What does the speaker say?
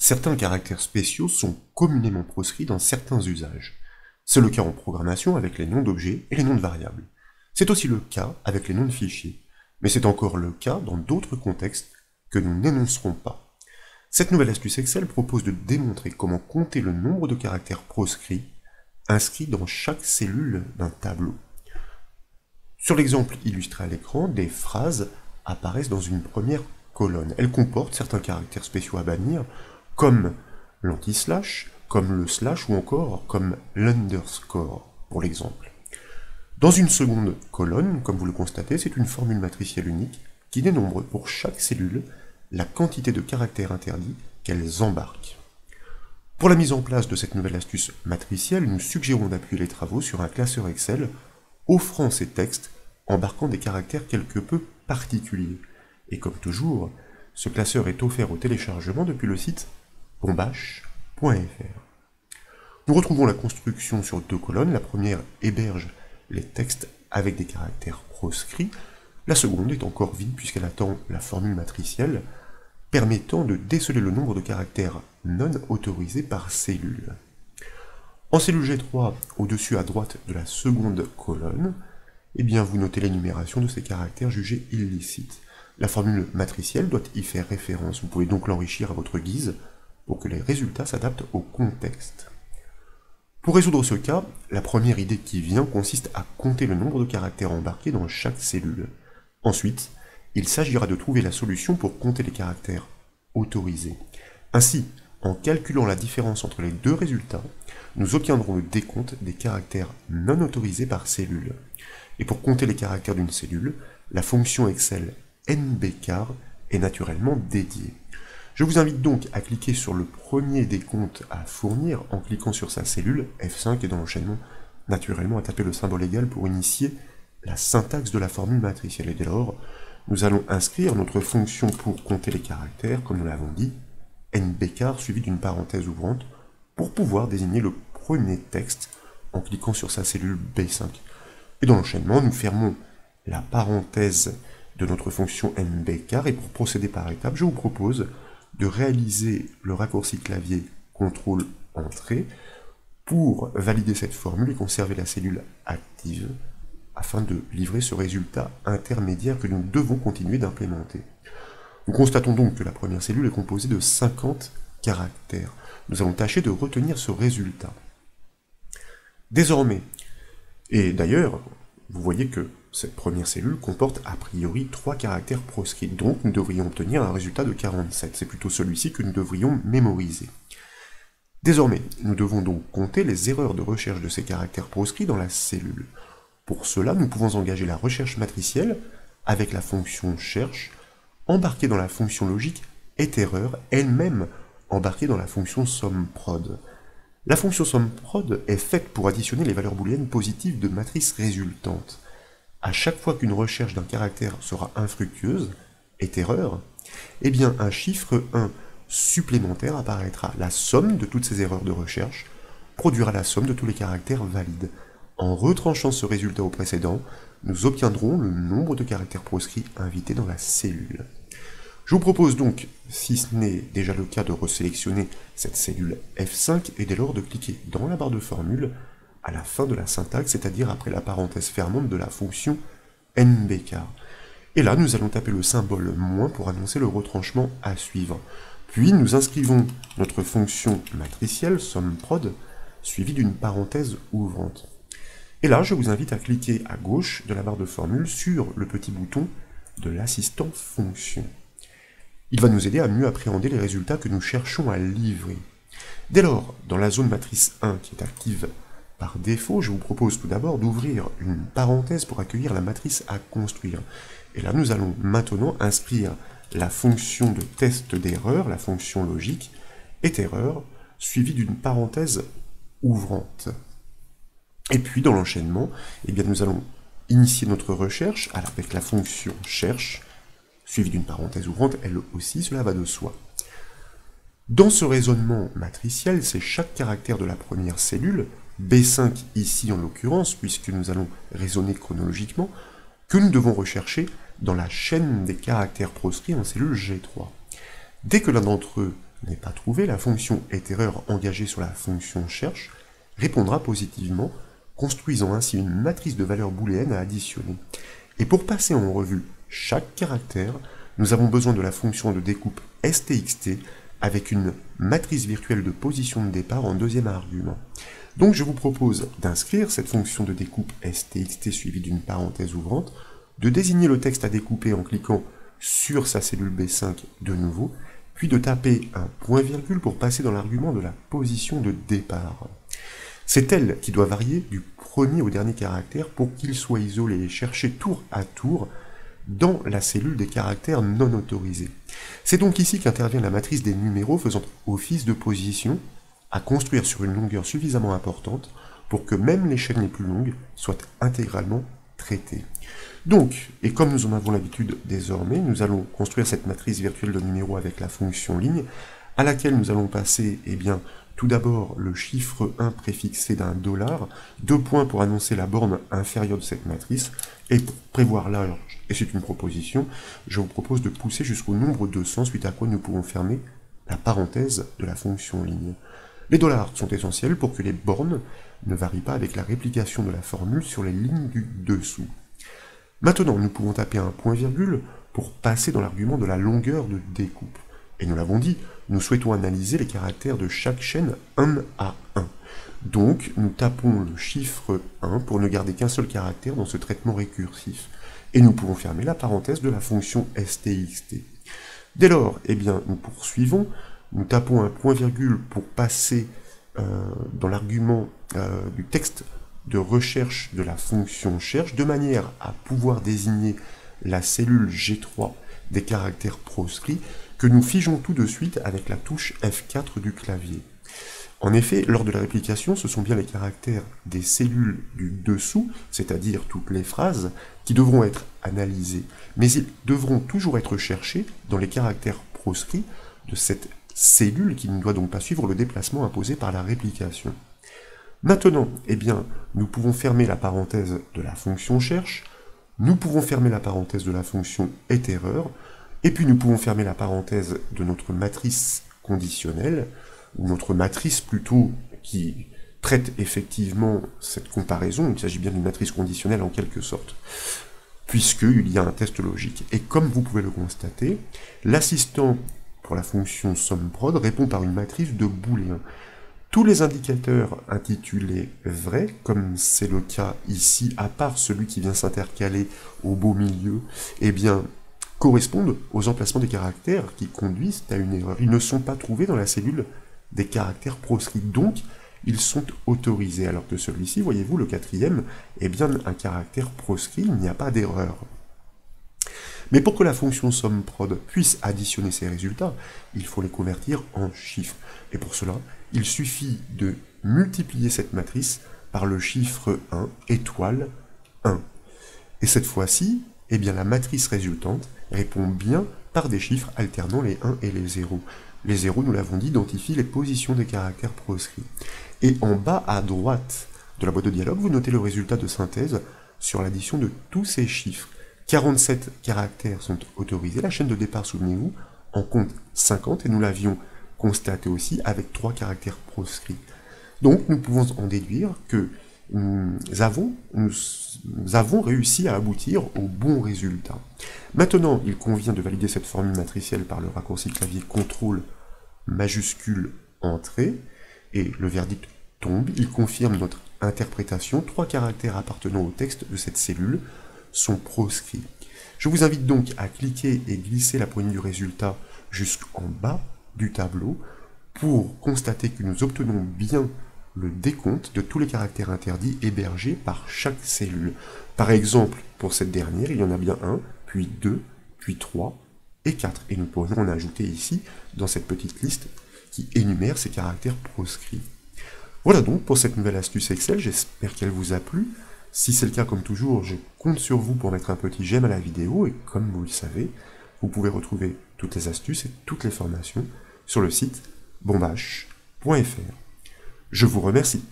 Certains caractères spéciaux sont communément proscrits dans certains usages. C'est le cas en programmation avec les noms d'objets et les noms de variables. C'est aussi le cas avec les noms de fichiers. Mais c'est encore le cas dans d'autres contextes que nous n'énoncerons pas. Cette nouvelle astuce Excel propose de démontrer comment compter le nombre de caractères proscrits inscrits dans chaque cellule d'un tableau. Sur l'exemple illustré à l'écran, des phrases apparaissent dans une première colonne. Elles comportent certains caractères spéciaux à bannir, comme l'anti-slash, comme le slash ou encore comme l'underscore, pour l'exemple. Dans une seconde colonne, comme vous le constatez, c'est une formule matricielle unique qui dénombre pour chaque cellule la quantité de caractères interdits qu'elles embarquent. Pour la mise en place de cette nouvelle astuce matricielle, nous suggérons d'appuyer les travaux sur un classeur Excel offrant ces textes embarquant des caractères quelque peu particuliers. Et comme toujours, ce classeur est offert au téléchargement depuis le site bombache.fr. Nous retrouvons la construction sur deux colonnes. La première héberge les textes avec des caractères proscrits. La seconde est encore vide puisqu'elle attend la formule matricielle permettant de déceler le nombre de caractères non autorisés par cellule. En cellule G3, au-dessus à droite de la seconde colonne, vous notez l'énumération de ces caractères jugés illicites. La formule matricielle doit y faire référence. Vous pouvez donc l'enrichir à votre guise pour que les résultats s'adaptent au contexte. Pour résoudre ce cas, la première idée qui vient consiste à compter le nombre de caractères embarqués dans chaque cellule. Ensuite, il s'agira de trouver la solution pour compter les caractères autorisés. Ainsi, en calculant la différence entre les deux résultats, nous obtiendrons le décompte des caractères non autorisés par cellule. Et pour compter les caractères d'une cellule, la fonction Excel nbchar est naturellement dédiée. Je vous invite donc à cliquer sur le premier décompte à fournir en cliquant sur sa cellule F5 et dans l'enchaînement, naturellement à taper le symbole égal pour initier la syntaxe de la formule matricielle. Et dès lors, nous allons inscrire notre fonction pour compter les caractères, comme nous l'avons dit, nbchar suivi d'une parenthèse ouvrante, pour pouvoir désigner le premier texte en cliquant sur sa cellule B5. Et dans l'enchaînement, nous fermons la parenthèse de notre fonction nbchar, et pour procéder par étapes, je vous propose de réaliser le raccourci clavier CTRL Entrée pour valider cette formule et conserver la cellule active afin de livrer ce résultat intermédiaire que nous devons continuer d'implémenter. Nous constatons donc que la première cellule est composée de 50 caractères. Nous allons tâcher de retenir ce résultat. Désormais, et d'ailleurs, vous voyez que cette première cellule comporte a priori 3 caractères proscrits, donc nous devrions obtenir un résultat de 47. C'est plutôt celui-ci que nous devrions mémoriser. Désormais, nous devons donc compter les erreurs de recherche de ces caractères proscrits dans la cellule. Pour cela, nous pouvons engager la recherche matricielle avec la fonction cherche, embarquée dans la fonction logique etErreur, elle-même embarquée dans la fonction SUMPROD. La fonction SUMPROD est faite pour additionner les valeurs booléennes positives de matrices résultantes. À chaque fois qu'une recherche d'un caractère sera infructueuse, etErreur, un chiffre 1 supplémentaire apparaîtra. La somme de toutes ces erreurs de recherche produira la somme de tous les caractères valides. En retranchant ce résultat au précédent, nous obtiendrons le nombre de caractères proscrits invités dans la cellule. Je vous propose donc, si ce n'est déjà le cas, de resélectionner cette cellule F5 et dès lors de cliquer dans la barre de formule à la fin de la syntaxe, c'est-à-dire après la parenthèse fermante de la fonction nbchar. Et là, nous allons taper le symbole moins pour annoncer le retranchement à suivre. Puis, nous inscrivons notre fonction matricielle SUMPROD suivie d'une parenthèse ouvrante. Et là, je vous invite à cliquer à gauche de la barre de formule sur le petit bouton de l'assistant fonction. Il va nous aider à mieux appréhender les résultats que nous cherchons à livrer. Dès lors, dans la zone matrice 1 qui est active par défaut, je vous propose tout d'abord d'ouvrir une parenthèse pour accueillir la matrice à construire. Et là, nous allons maintenant inscrire la fonction de test d'erreur, la fonction logique, etErreur, suivie d'une parenthèse ouvrante. Et puis, dans l'enchaînement, nous allons initier notre recherche avec la fonction cherche, suivie d'une parenthèse ouvrante, elle aussi, cela va de soi. Dans ce raisonnement matriciel, c'est chaque caractère de la première cellule, B5 ici en l'occurrence, puisque nous allons raisonner chronologiquement, que nous devons rechercher dans la chaîne des caractères proscrits en cellule G3. Dès que l'un d'entre eux n'est pas trouvé, la fonction iterreur engagée sur la fonction cherche répondra positivement, construisant ainsi une matrice de valeurs booléennes à additionner. Et pour passer en revue chaque caractère, nous avons besoin de la fonction de découpe stxt avec une matrice virtuelle de position de départ en deuxième argument. Donc je vous propose d'inscrire cette fonction de découpe stxt suivie d'une parenthèse ouvrante, de désigner le texte à découper en cliquant sur sa cellule B5 de nouveau, puis de taper un point-virgule pour passer dans l'argument de la position de départ. C'est elle qui doit varier du premier au dernier caractère pour qu'il soit isolé et cherché tour à tour dans la cellule des caractères non autorisés. C'est donc ici qu'intervient la matrice des numéros faisant office de position à construire sur une longueur suffisamment importante pour que même les chaînes les plus longues soient intégralement traitées. Donc, et comme nous en avons l'habitude désormais, nous allons construire cette matrice virtuelle de numéros avec la fonction ligne, à laquelle nous allons passer, tout d'abord le chiffre 1 préfixé d'un $, 2 points pour annoncer la borne inférieure de cette matrice, et pour prévoir l'âge, et c'est une proposition, je vous propose de pousser jusqu'au nombre 200, suite à quoi nous pouvons fermer la parenthèse de la fonction ligne. Les dollars sont essentiels pour que les bornes ne varient pas avec la réplication de la formule sur les lignes du dessous. Maintenant, nous pouvons taper un point-virgule pour passer dans l'argument de la longueur de découpe. Et nous l'avons dit, nous souhaitons analyser les caractères de chaque chaîne 1 à 1. Donc, nous tapons le chiffre 1 pour ne garder qu'un seul caractère dans ce traitement récursif. Et nous pouvons fermer la parenthèse de la fonction stxt. Dès lors, nous poursuivons, nous tapons un point-virgule pour passer dans l'argument du texte de recherche de la fonction cherche, de manière à pouvoir désigner la cellule G3 des caractères proscrits, que nous figeons tout de suite avec la touche F4 du clavier. En effet, lors de la réplication, ce sont bien les caractères des cellules du dessous, c'est-à-dire toutes les phrases, qui devront être analysés, mais ils devront toujours être cherchés dans les caractères proscrits de cette cellule qui ne doit donc pas suivre le déplacement imposé par la réplication. Maintenant, nous pouvons fermer la parenthèse de la fonction cherche, nous pouvons fermer la parenthèse de la fonction iterreur, et puis nous pouvons fermer la parenthèse de notre matrice conditionnelle, ou notre matrice plutôt qui traite effectivement cette comparaison, il s'agit bien d'une matrice conditionnelle en quelque sorte, puisqu'il y a un test logique. Et comme vous pouvez le constater, l'assistant pour la fonction SUMPROD répond par une matrice de booléens. Tous les indicateurs intitulés vrais, comme c'est le cas ici, à part celui qui vient s'intercaler au beau milieu, correspondent aux emplacements des caractères qui conduisent à une erreur. Ils ne sont pas trouvés dans la cellule des caractères proscrits, donc ils sont autorisés, alors que celui-ci, voyez-vous, le quatrième, est bien un caractère proscrit, il n'y a pas d'erreur. Mais pour que la fonction SUMPROD puisse additionner ces résultats, il faut les convertir en chiffres. Et pour cela, il suffit de multiplier cette matrice par le chiffre 1 étoile 1. Et cette fois-ci, la matrice résultante répond bien par des chiffres alternant les 1 et les 0. Les 0, nous l'avons dit, identifient les positions des caractères proscrits. Et en bas à droite de la boîte de dialogue, vous notez le résultat de synthèse sur l'addition de tous ces chiffres. 47 caractères sont autorisés, la chaîne de départ, souvenez-vous, en compte 50, et nous l'avions constaté aussi avec 3 caractères proscrits. Donc nous pouvons en déduire que nous avons réussi à aboutir au bon résultat. Maintenant, il convient de valider cette formule matricielle par le raccourci clavier CTRL majuscule entrée, et le verdict tombe, il confirme notre interprétation, 3 caractères appartenant au texte de cette cellule sont proscrits. Je vous invite donc à cliquer et glisser la poignée du résultat jusqu'en bas du tableau pour constater que nous obtenons bien le décompte de tous les caractères interdits hébergés par chaque cellule. Par exemple, pour cette dernière, il y en a bien 1, puis 2, puis 3 et 4. Et nous pourrions en ajouter ici, dans cette petite liste qui énumère ces caractères proscrits. Voilà donc pour cette nouvelle astuce Excel, j'espère qu'elle vous a plu. Si c'est le cas, comme toujours, je compte sur vous pour mettre un petit j'aime à la vidéo, et comme vous le savez, vous pouvez retrouver toutes les astuces et toutes les formations sur le site bombache.fr. Je vous remercie.